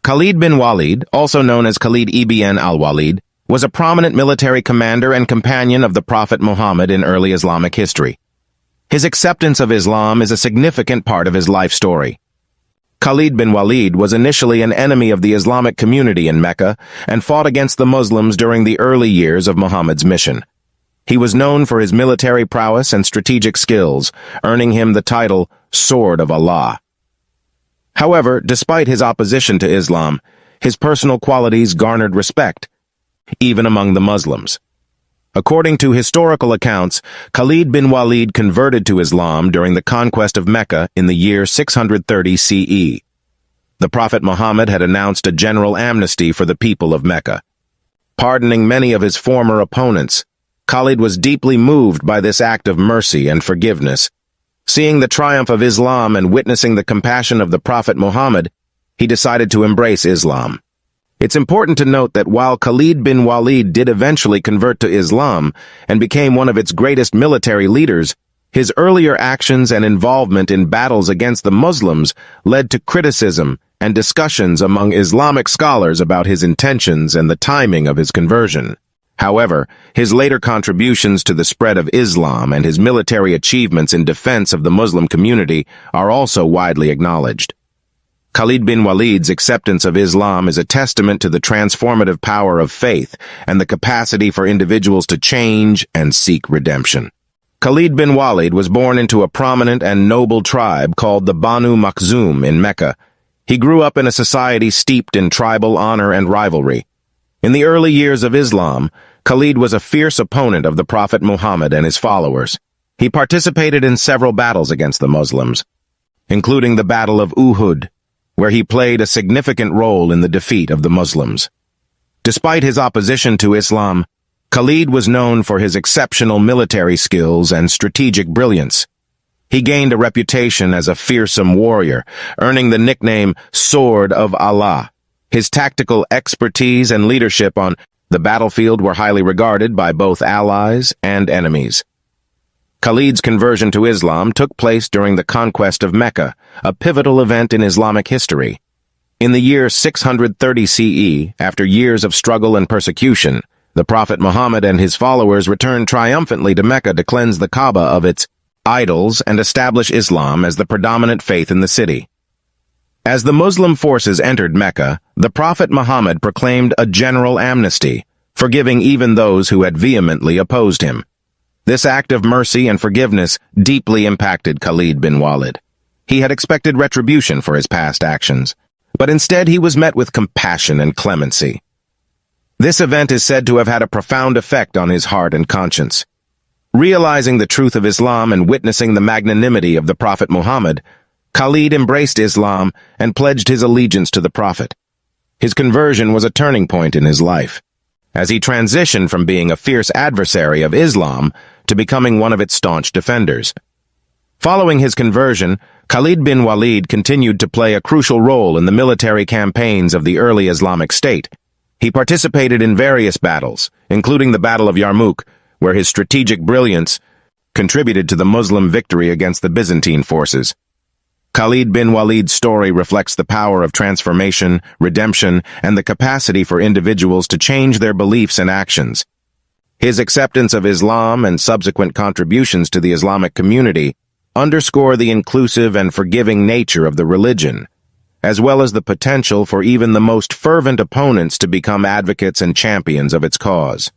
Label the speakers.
Speaker 1: Khalid bin Walid, also known as Khalid ibn al-Walid, was a prominent military commander and companion of the Prophet Muhammad in early Islamic history. His acceptance of Islam is a significant part of his life story. Khalid bin Walid was initially an enemy of the Islamic community in Mecca and fought against the Muslims during the early years of Muhammad's mission. He was known for his military prowess and strategic skills, earning him the title Sword of Allah. However, despite his opposition to Islam, his personal qualities garnered respect, even among the Muslims. According to historical accounts, Khalid bin Walid converted to Islam during the conquest of Mecca in the year 630 CE. The Prophet Muhammad had announced a general amnesty for the people of Mecca. Pardoning many of his former opponents, Khalid was deeply moved by this act of mercy and forgiveness. Seeing the triumph of Islam and witnessing the compassion of the Prophet Muhammad, he decided to embrace Islam. It's important to note that while Khalid bin Walid did eventually convert to Islam and became one of its greatest military leaders, his earlier actions and involvement in battles against the Muslims led to criticism and discussions among Islamic scholars about his intentions and the timing of his conversion. However, his later contributions to the spread of Islam and his military achievements in defense of the Muslim community are also widely acknowledged. Khalid bin Walid's acceptance of Islam is a testament to the transformative power of faith and the capacity for individuals to change and seek redemption. Khalid bin Walid was born into a prominent and noble tribe called the Banu Makhzum in Mecca. He grew up in a society steeped in tribal honor and rivalry. In the early years of Islam, Khalid was a fierce opponent of the Prophet Muhammad and his followers. He participated in several battles against the Muslims, including the Battle of Uhud, where he played a significant role in the defeat of the Muslims. Despite his opposition to Islam, Khalid was known for his exceptional military skills and strategic brilliance. He gained a reputation as a fearsome warrior, earning the nickname Sword of Allah. His tactical expertise and leadership on the battlefield were highly regarded by both allies and enemies. Khalid's conversion to Islam took place during the conquest of Mecca, a pivotal event in Islamic history. In the year 630 CE, after years of struggle and persecution, the Prophet Muhammad and his followers returned triumphantly to Mecca to cleanse the Kaaba of its idols and establish Islam as the predominant faith in the city. As the Muslim forces entered Mecca, the Prophet Muhammad proclaimed a general amnesty, forgiving even those who had vehemently opposed him. This act of mercy and forgiveness deeply impacted Khalid bin Walid. He had expected retribution for his past actions, but instead he was met with compassion and clemency. This event is said to have had a profound effect on his heart and conscience. Realizing the truth of Islam and witnessing the magnanimity of the Prophet Muhammad, Khalid embraced Islam and pledged his allegiance to the Prophet. His conversion was a turning point in his life, as he transitioned from being a fierce adversary of Islam to becoming one of its staunch defenders. Following his conversion, Khalid bin Walid continued to play a crucial role in the military campaigns of the early Islamic State. He participated in various battles, including the Battle of Yarmouk, where his strategic brilliance contributed to the Muslim victory against the Byzantine forces. Khalid bin Walid's story reflects the power of transformation, redemption, and the capacity for individuals to change their beliefs and actions. His acceptance of Islam and subsequent contributions to the Islamic community underscore the inclusive and forgiving nature of the religion, as well as the potential for even the most fervent opponents to become advocates and champions of its cause.